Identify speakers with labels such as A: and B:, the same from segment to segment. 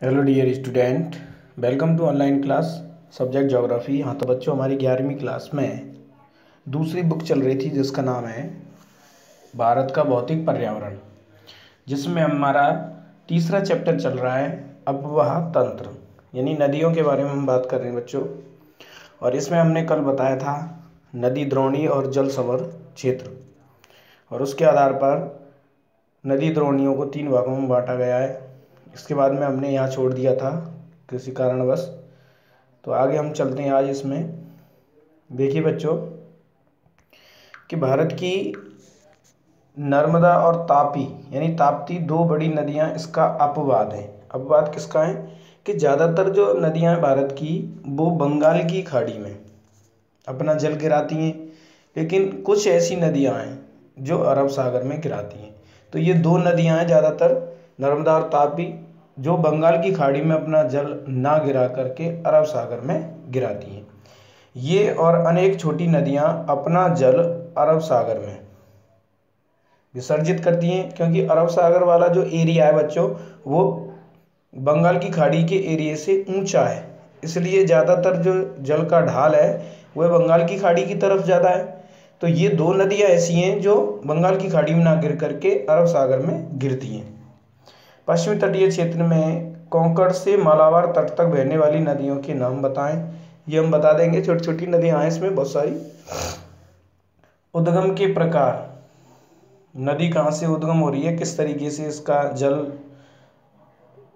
A: Hello dear student, welcome to online class subject geography. हाँ तो बच्चों, हमारी 11वीं क्लास में दूसरी बुक चल रही थी जिसका नाम है भारत का भौतिक पर्यावरण, जिसमें हमारा तीसरा चैप्टर चल रहा है अपवाह तंत्र, यानी नदियों के बारे में हम बात कर रहे हैं बच्चों। और इसमें हमने कल बताया था नदी द्रोणी और जल संवर क्षेत्र, और उसके आधार पर नदी द्रोणियों को 3 भागों में बांटा गया है। इसके बाद में हमने यहाँ छोड़ दिया था किसी कारणवश, तो आगे हम चलते हैं आज इसमें। देखिए बच्चों कि भारत की नर्मदा और तापी यानी ताप्ती 2 बड़ी नदियाँ इसका अपवाद है। अपवाद किसका है कि ज़्यादातर जो नदियाँ हैं भारत की वो बंगाल की खाड़ी में अपना जल गिराती हैं, लेकिन कुछ ऐसी नदियाँ हैं जो अरब सागर में गिराती हैं। तो ये 2 नदियाँ हैं ज़्यादातर, नर्मदा और तापी, जो बंगाल की खाड़ी में अपना जल ना गिरा करके अरब सागर में गिराती हैं। ये और अनेक छोटी नदियाँ अपना जल अरब सागर में विसर्जित करती हैं, क्योंकि अरब सागर वाला जो एरिया है बच्चों वो बंगाल की खाड़ी के एरिया से ऊंचा है, इसलिए ज़्यादातर जो जल का ढाल है वह बंगाल की खाड़ी की तरफ ज़्यादा है। तो ये 2 नदियाँ ऐसी हैं जो बंगाल की खाड़ी में ना गिर करके अरब सागर में गिरती हैं। पश्चिमी तटीय क्षेत्र में कोंकण से मालाबार तट तक बहने वाली नदियों के नाम बताएं। ये हम बता देंगे, छोटी छोटी नदियाँ हैं इसमें बहुत सारी। उद्गम के प्रकार, नदी कहाँ से उद्गम हो रही है, किस तरीके से इसका जल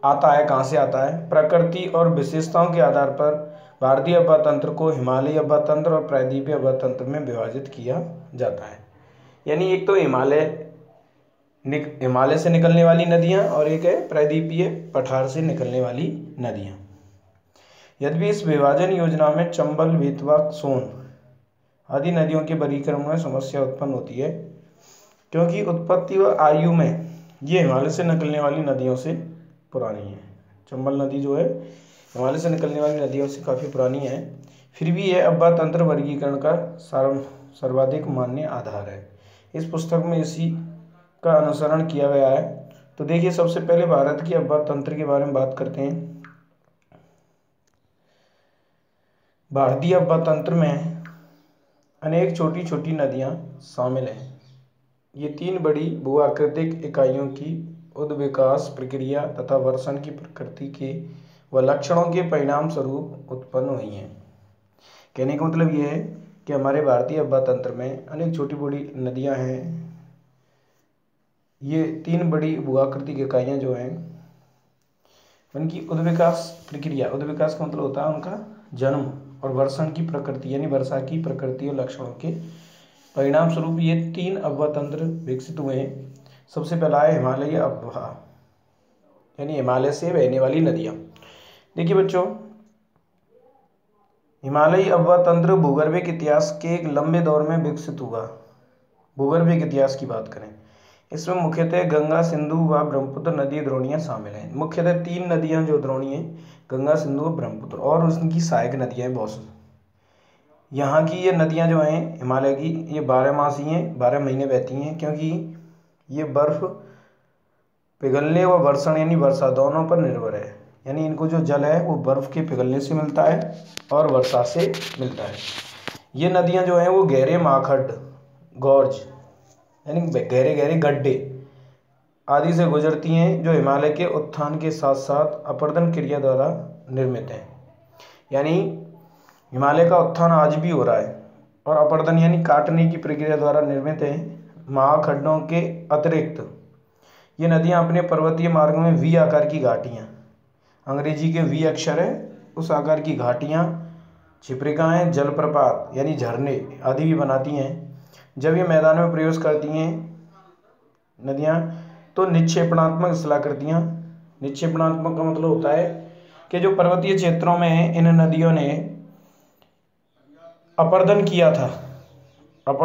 A: आता है, कहाँ से आता है। प्रकृति और विशेषताओं के आधार पर भारतीय अववाह तंत्र को हिमालयी अववाह तंत्र और प्रायद्वीपीय अववाह तंत्र में विभाजित किया जाता है। यानी एक तो हिमालय से निकलने वाली नदियाँ और एक है प्रायद्वीपीय पठार से निकलने वाली नदियाँ। यद्यपि इस विभाजन योजना में चंबल, बेतवा, सोन आदि नदियों के वर्गीकरण में समस्या उत्पन्न होती है, क्योंकि उत्पत्ति व आयु में ये हिमालय से निकलने वाली नदियों से पुरानी है। चंबल नदी जो है हिमालय से निकलने वाली नदियों से काफ़ी पुरानी है, फिर भी यह अववाह तंत्र वर्गीकरण का सर्वाधिक मान्य आधार है। इस पुस्तक में इसी का अनुसरण किया गया है। तो देखिए, सबसे पहले भारत की अववाह तंत्र के बारे में बात करते हैं। भारतीय अववाह तंत्र में अनेक छोटी छोटी नदियाँ शामिल हैं। ये 3 बड़ी भूआकृतिक इकाइयों की उद्विकास प्रक्रिया तथा वर्षण की प्रकृति के व लक्षणों के परिणाम स्वरूप उत्पन्न हुई हैं। कहने का मतलब ये है कि हमारे भारतीय अववाह तंत्र में अनेक छोटी बड़ी नदियाँ हैं। ये 3 बड़ी भूआकृतिक इकाइयाँ जो हैं उनकी उद्विकास प्रक्रिया, उद्विकास का मतलब होता है उनका जन्म, और वर्षण की प्रकृति यानी वर्षा की प्रकृति और लक्षणों के परिणाम स्वरूप ये 3 अववाह तंत्र विकसित हुए हैं। सबसे पहला है हिमालयी अववाह, यानी हिमालय से बहने वाली नदियाँ। देखिए बच्चों, हिमालयी अववाह तंत्र भूगर्भिक इतिहास के एक लंबे दौर में विकसित हुआ। भूगर्भिक इतिहास की बात करें, इसमें मुख्यतः गंगा, सिंधु व ब्रह्मपुत्र नदी द्रोणियाँ शामिल हैं। मुख्यतः 3 नदियाँ जो द्रोणी हैं, गंगा, सिंधु और ब्रह्मपुत्र, और उनकी सहायक नदियाँ हैं बहुत। यहाँ की ये नदियाँ जो हैं हिमालय की, ये 12 मासी हैं, 12 महीने बहती हैं, क्योंकि ये बर्फ पिघलने व वर्षण यानी वर्षा दोनों पर निर्भर है। यानी इनको जो जल है वो बर्फ के पिघलने से मिलता है और वर्षा से मिलता है। ये नदियाँ जो हैं वो गहरे माखड्ड, गॉर्ज यानी गहरे गहरे गड्ढे आदि से गुजरती हैं, जो हिमालय के उत्थान के साथ साथ अपरदन क्रिया द्वारा निर्मित हैं। यानी हिमालय का उत्थान आज भी हो रहा है, और अपरदन यानी काटने की प्रक्रिया द्वारा निर्मित है। महाखड्डों के अतिरिक्त ये नदियाँ अपने पर्वतीय मार्ग में वी आकार की घाटियाँ, अंग्रेजी के वी अक्षर है उस आकार की घाटियाँ, छिप्रिकाएँ, जलप्रपात यानी झरने आदि भी बनाती हैं। जब ये मैदान में प्रवेश करती हैं नदियाँ तो निक्षेपणात्मक शिलाकृतियाँ, निक्षेपणात्मक का मतलब होता है कि जो पर्वतीय क्षेत्रों में इन नदियों ने अपरदन किया था, अब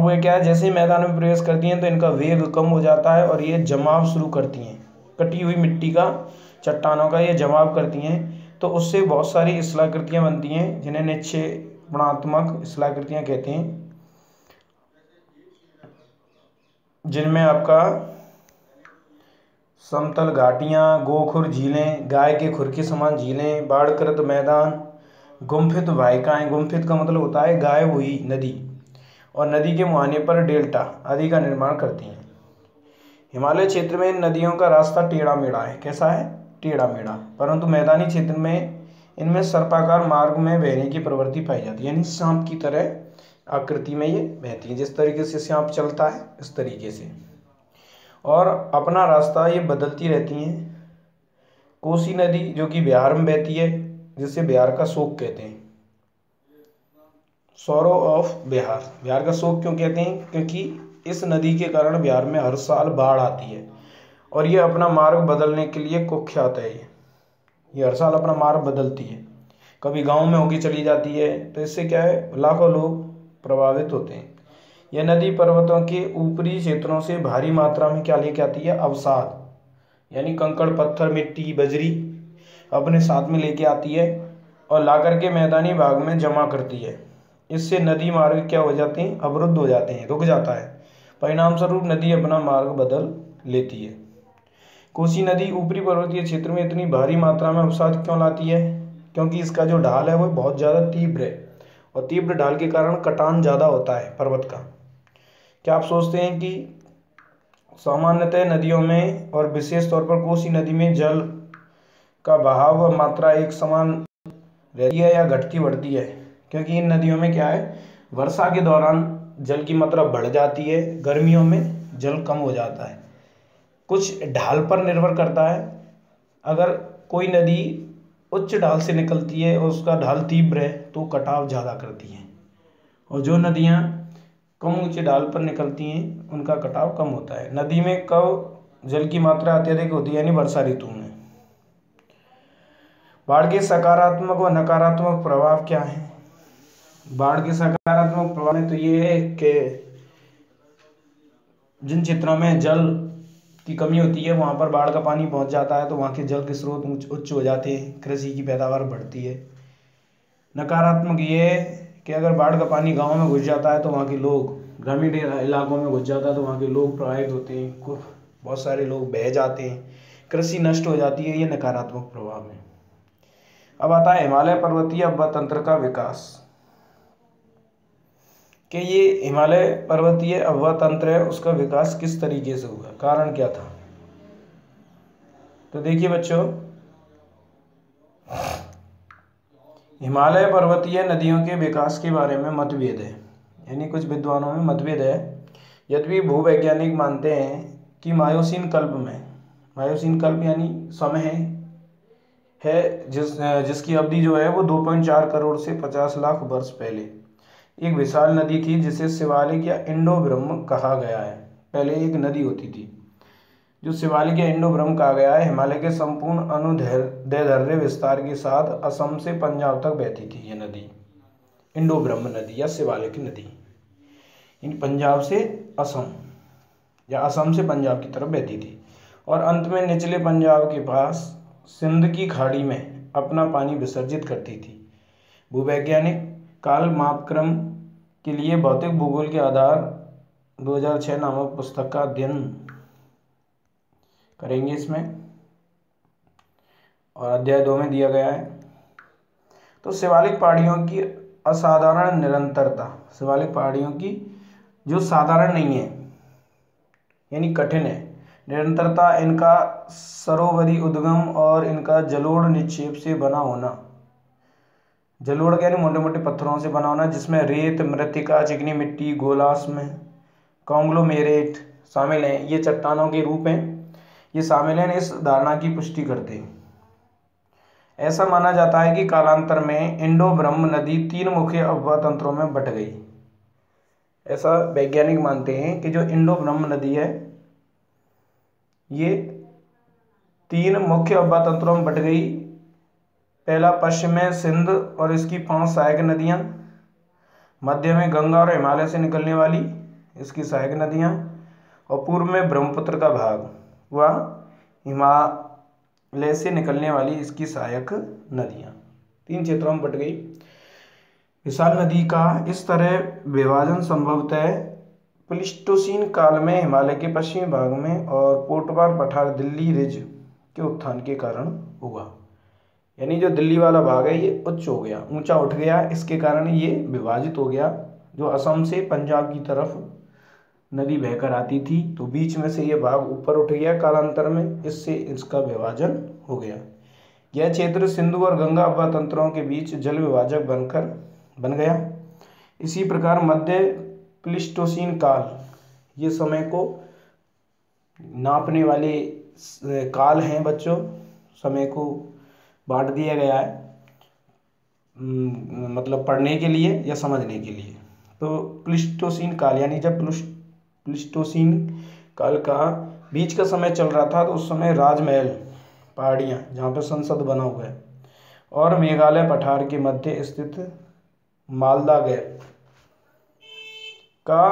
A: वे क्या है, जैसे ही मैदान में प्रवेश करती हैं तो इनका वेग कम हो जाता है और ये जमाव शुरू करती हैं। कटी हुई मिट्टी का, चट्टानों का ये जमाव करती हैं, तो उससे बहुत सारी शिलाकृतियाँ बनती हैं जिन्हें निक्षेपणात्मक शिलाकृतियाँ कहते हैं, जिनमें आपका समतल घाटियाँ, गोखुर झीलें, गाय के खुर के समान झीलें, बाढ़कृत मैदान, गुम्फित वाहिकाएं, गुम्फित का मतलब होता है गायब हुई नदी, और नदी के मुहाने पर डेल्टा आदि का निर्माण करती हैं। हिमालय क्षेत्र में इन नदियों का रास्ता टेढ़ा मेढ़ा है। कैसा है? टेढ़ा मेढ़ा। परंतु मैदानी क्षेत्र में इनमें सर्पाकार मार्ग में बहने की प्रवृत्ति पाई जाती है, यानी सांप की तरह आकृति में ये बहती है। जिस तरीके से सांप चलता है इस तरीके से, और अपना रास्ता ये बदलती रहती हैं। कोसी नदी जो कि बिहार में बहती है, जिसे बिहार का शोक कहते हैं, सौरो ऑफ बिहार। बिहार का शोक क्यों कहते हैं? क्योंकि इस नदी के कारण बिहार में हर साल बाढ़ आती है, और ये अपना मार्ग बदलने के लिए कुख्यात है। ये हर साल अपना मार्ग बदलती है, कभी गांव में होके चली जाती है, तो इससे क्या है, लाखों लोग प्रभावित होते हैं। यह नदी पर्वतों के ऊपरी क्षेत्रों से भारी मात्रा में क्या लेके आती है? अवसाद, यानी कंकड़, पत्थर, मिट्टी, बजरी अपने साथ में लेके आती है और ला करके मैदानी भाग में जमा करती है। इससे नदी मार्ग क्या हो जाते हैं? अवरुद्ध हो जाते हैं, रुक जाता है। परिणाम स्वरूप नदी अपना मार्ग बदल लेती है। कोसी नदी ऊपरी पर्वतीय क्षेत्र में इतनी भारी मात्रा में अवसाद क्यों लाती है? क्योंकि इसका जो ढाल है वो बहुत ज़्यादा तीव्र है, और तीव्र ढाल के कारण कटान ज़्यादा होता है पर्वत का। क्या आप सोचते हैं कि सामान्यतः नदियों में और विशेष तौर पर कोसी नदी में जल का बहाव व मात्रा एक समान रहती है या घटती बढ़ती है? क्योंकि इन नदियों में क्या है, वर्षा के दौरान जल की मात्रा बढ़ जाती है, गर्मियों में जल कम हो जाता है। कुछ ढाल पर निर्भर करता है। अगर कोई नदी उच्च ढाल से निकलती है और उसका ढाल तीव्र है तो कटाव ज़्यादा करती है, और जो नदियाँ कम ऊंचे ढाल पर निकलती हैं उनका कटाव कम होता है। नदी में कब जल की मात्रा अत्यधिक होती है? यानी वर्षा ऋतु में। बाढ़ के सकारात्मक व नकारात्मक प्रभाव क्या है? बाढ़ के सकारात्मक प्रभाव में तो ये है कि जिन क्षेत्रों में जल की कमी होती है वहाँ पर बाढ़ का पानी पहुँच जाता है, तो वहाँ के जल के स्रोत उच्च हो जाते हैं, कृषि की पैदावार बढ़ती है। नकारात्मक ये है कि अगर बाढ़ का पानी गाँव में घुस जाता है तो वहाँ के लोग, ग्रामीण इलाकों में घुस जाता है तो वहाँ के लोग प्रभावित होते हैं, बहुत सारे लोग बह जाते हैं, कृषि नष्ट हो जाती है। ये नकारात्मक प्रभाव है। अब आता है हिमालय पर्वतीय अववाह तंत्र का विकास, कि ये हिमालय पर्वतीय अववाह तंत्र है, उसका विकास किस तरीके से हुआ, कारण क्या था? तो देखिए बच्चों, हिमालय पर्वतीय नदियों के विकास के बारे में मतभेद है, यानी कुछ विद्वानों में मतभेद है। यद्यपि भूवैज्ञानिक मानते हैं कि मायोसीन कल्प में, मायोसीन कल्प यानी समय है जिसकी अवधि जो है वो 2.4 करोड़ से 50 लाख वर्ष पहले एक विशाल नदी थी जिसे शिवालिक या इंडो ब्रह्म कहा गया है। पहले एक नदी होती थी जो शिवालिक या इंडो ब्रह्म कहा गया है। हिमालय के संपूर्ण अनुदैर्ध्य विस्तार के साथ असम से पंजाब तक बहती थी ये नदी, इंडो ब्रह्म नदी या शिवालिक नदी। इन पंजाब से असम या असम से पंजाब की तरफ बहती थी, और अंत में निचले पंजाब के पास सिंध की खाड़ी में अपना पानी विसर्जित करती थी। भूवैज्ञानिक काल मापक्रम के लिए भौतिक भूगोल के आधार 2006 नामक पुस्तक का अध्ययन करेंगे इसमें, और अध्याय 2 में दिया गया है। तो शिवालिक पहाड़ियों की असाधारण निरंतरता, शिवालिक पहाड़ियों की जो साधारण नहीं है यानी कठिन है, निरंतरता, इनका सरोवरी उद्गम और इनका जलोढ़ निक्षेप से बना होना। जलोढ़ यानी मोटे मोटे पत्थरों से बना होना, जिसमें रेत, मृत्तिका, चिकनी मिट्टी, गोलाश्म, कॉन्ग्लोमेरेट शामिल हैं। ये चट्टानों के रूप हैं, ये शामिल हैं, इस धारणा की पुष्टि करते हैं। ऐसा माना जाता है कि कालांतर में इंडो ब्रह्म नदी 3 मुख्य अववाह तंत्रों में बट गई। ऐसा वैज्ञानिक मानते हैं कि जो इंडो ब्रह्म नदी है ये 3 मुख्य अववाह तंत्रों में बट गई। पहला पश्चिम में सिंध और इसकी 5 सहायक नदियाँ, मध्य में गंगा और हिमालय से निकलने वाली इसकी सहायक नदियाँ, और पूर्व में ब्रह्मपुत्र का भाग व हिमालय से निकलने वाली इसकी सहायक नदियाँ 3 क्षेत्रों में बट गई। विशाल नदी का इस तरह विभाजन संभवतः प्लीस्टोसीन काल में हिमालय के पश्चिमी भाग में और पोटवार पठार दिल्ली रिज के उत्थान के कारण हुआ। यानी जो दिल्ली वाला भाग है ये उच्च हो गया, ऊंचा उठ गया, इसके कारण ये विभाजित हो गया। जो असम से पंजाब की तरफ नदी बहकर आती थी तो बीच में से ये भाग ऊपर उठ गया कालांतर में, इससे इसका विभाजन हो गया। यह क्षेत्र सिंधु और गंगा अब्बा तंत्रों के बीच जल विभाजक बन गया। इसी प्रकार मध्य प्लीस्टोसीन काल, ये समय को नापने वाले काल हैं बच्चों, समय को बांट दिया गया है मतलब पढ़ने के लिए या समझने के लिए। तो प्लीस्टोसीन काल यानी जब प्लीस्टोसीन काल का बीच का समय चल रहा था तो उस समय राजमहल पहाड़ियाँ जहाँ पर संसद बना हुआ है और मेघालय पठार के मध्य स्थित मालदा गैप का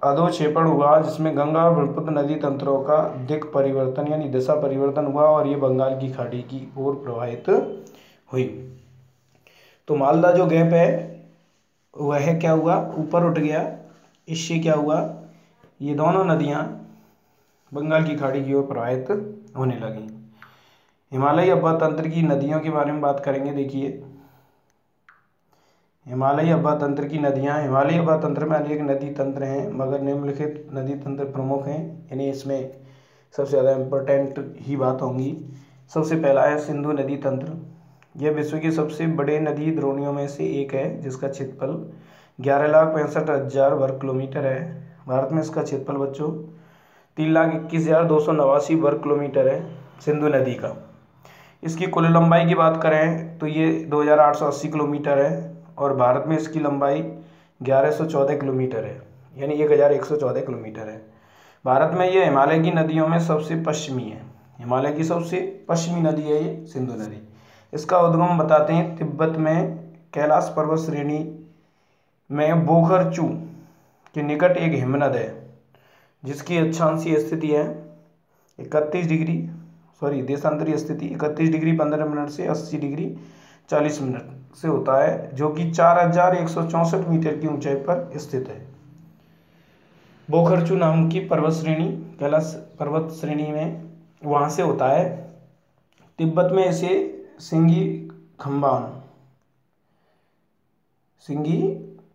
A: अधोक्षेपण हुआ, जिसमें गंगा और ब्रह्मपुत्र नदी तंत्रों का दिक् परिवर्तन यानी दिशा परिवर्तन हुआ और ये बंगाल की खाड़ी की ओर प्रवाहित हुई। तो मालदा जो गैप है वह क्या हुआ, ऊपर उठ गया। इससे क्या हुआ, ये दोनों नदियाँ बंगाल की खाड़ी की ओर प्रवाहित होने लगी। हिमालयी अब्बा तंत्र की नदियों के बारे में बात करेंगे। देखिए हिमालयी अब्बा तंत्र की नदियाँ, हिमालयी अब्बा तंत्र में अनेक नदी तंत्र हैं मगर निम्नलिखित नदी तंत्र प्रमुख हैं, यानी इसमें सबसे ज़्यादा इम्पोर्टेंट ही बात होंगी। सबसे पहला है सिंधु नदी तंत्र। यह विश्व के सबसे बड़े नदी द्रोणियों में से एक है जिसका क्षेत्रफल 11,65,000 वर्ग किलोमीटर है। भारत में इसका क्षेत्रफल बच्चों 3,21,289 वर्ग किलोमीटर है सिंधु नदी का। इसकी कुल लंबाई की बात करें तो ये 2,880 किलोमीटर है और भारत में इसकी लंबाई 1,114 किलोमीटर है, यानी 1,114 किलोमीटर है। भारत में ये हिमालय की नदियों में सबसे पश्चिमी है। हिमालय की सबसे पश्चिमी नदी है ये सिंधु नदी। इसका उद्गम बताते हैं तिब्बत में कैलाश पर्वत श्रेणी में बोखरचू के निकट एक हिमनद है जिसकी अक्षांशीय स्थिति है 31 डिग्री देशांतरीय स्थिति 31 डिग्री 15 मिनट से 80 डिग्री 40 मिनट से होता है, जो कि 4,164 मीटर की ऊंचाई पर स्थित है। बोखरचू नाम की पर्वत श्रेणी कैलाश पर्वत श्रेणी में वहाँ से होता है। तिब्बत में इसे सिंगी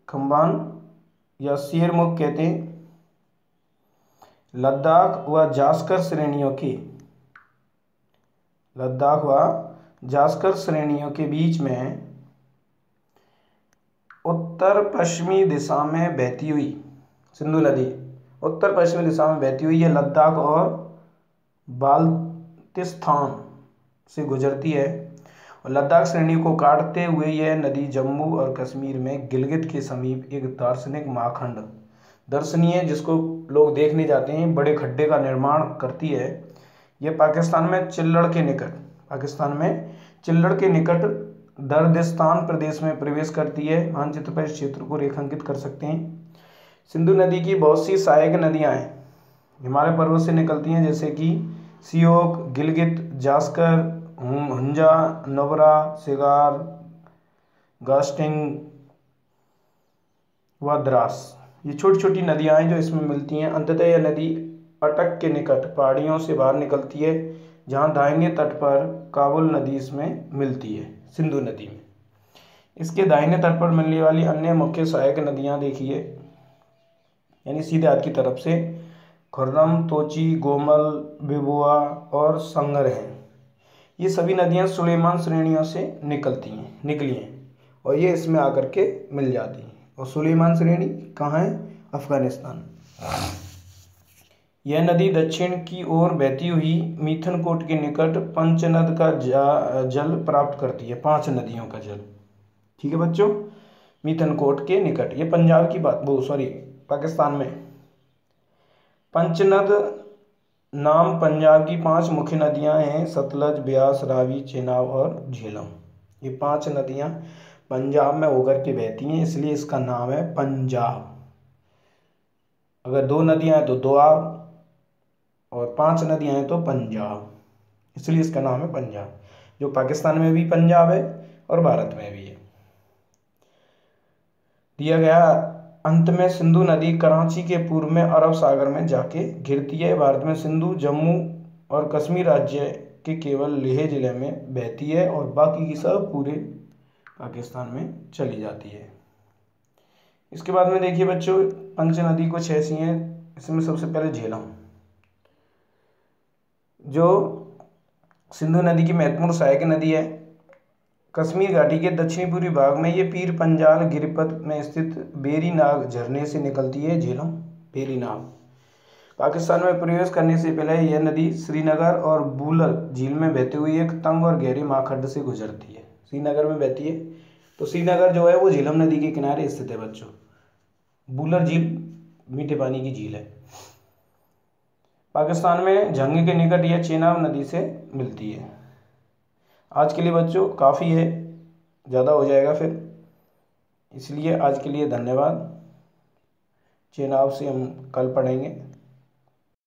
A: खम्बान या शेरमुख कहते हैं। लद्दाख व जास्कर श्रेणियों के बीच में उत्तर पश्चिमी दिशा में बहती हुई सिंधु नदी उत्तर पश्चिमी दिशा में बहती हुई ये लद्दाख और बाल्टिस्तान से गुजरती है और लद्दाख श्रेणी को काटते हुए यह नदी जम्मू और कश्मीर में गिलगित के समीप एक दार्शनिक महाखंड दर्शनीय जिसको लोग देखने जाते हैं बड़े खड्डे का निर्माण करती है। यह पाकिस्तान में चिल्लड़ के निकट दर्दिस्तान प्रदेश में प्रवेश करती है। मानचित्र पर इस क्षेत्र को रेखांकित कर सकते हैं। सिंधु नदी की बहुत सी सहायक नदियां हैं हिमालय पर्वत से निकलती हैं, जैसे कि Seok, Gilgit, Zanskar, Hunza, Nubra, cigar, gusting व द्रास। ये छोटी छोटी नदियां हैं जो इसमें मिलती हैं। अंततः यह नदी अटक के निकट पहाड़ियों से बाहर निकलती है जहां दाहिने तट पर काबुल नदी इसमें मिलती है सिंधु नदी में। इसके दाहिने तट पर मिलने वाली अन्य मुख्य सहायक नदियां देखिए, यानी सीधे हाथ की तरफ से खुर्रम, तोची, गोमल, बिबुआ और संगर हैं। ये सभी नदियां सुलेमान श्रेणियों से निकली हैं और ये इसमें आकर के मिल जाती हैं। और सुलेमान श्रेणी कहाँ है? अफगानिस्तान। यह नदी दक्षिण की ओर बहती हुई मिथनकोट के निकट पंचनद का जल प्राप्त करती है। 5 नदियों का जल, ठीक है बच्चों, मिथनकोट के निकट। ये पंजाब की बात पाकिस्तान में पंचनद नाम पंजाब की 5 मुख्य नदियां हैं, सतलज, ब्यास, रावी, चेनाब और झेलम। ये 5 नदियां पंजाब में होकर के बहती हैं, इसलिए इसका नाम है पंजाब। अगर 2 नदियां हैं तो दोआब और 5 नदियां हैं तो पंजाब, इसलिए इसका नाम है पंजाब, जो पाकिस्तान में भी पंजाब है और भारत में भी है। दिया गया अंत में सिंधु नदी कराची के पूर्व में अरब सागर में जाके गिरती है। भारत में सिंधु जम्मू और कश्मीर राज्य के केवल लेह जिले में बहती है और बाकी की सब पूरे पाकिस्तान में चली जाती है। इसके बाद में देखिए बच्चों, पंच नदी कुछ ऐसी हैं, इसमें सबसे पहले झेलम, जो सिंधु नदी की महत्वपूर्ण सहायक नदी है। कश्मीर घाटी के दक्षिणी पूर्वी भाग में ये पीर पंजाल गिरिपथ में स्थित बेरी नाग झरने से निकलती है। झेलम बेरी नाग। पाकिस्तान में प्रवेश करने से पहले यह नदी श्रीनगर और बूलर झील में बहती हुई एक तंग और गहरे महाखंड से गुजरती है। श्रीनगर में बहती है, तो श्रीनगर जो है वो झेलम नदी के किनारे स्थित है बच्चों। बूलर झील मीठे पानी की झील है। पाकिस्तान में जंग के निकट यह चेनाब नदी से मिलती है। आज के लिए बच्चों काफ़ी है, ज़्यादा हो जाएगा फिर, इसलिए आज के लिए धन्यवाद। चेनाब से हम कल पढ़ेंगे।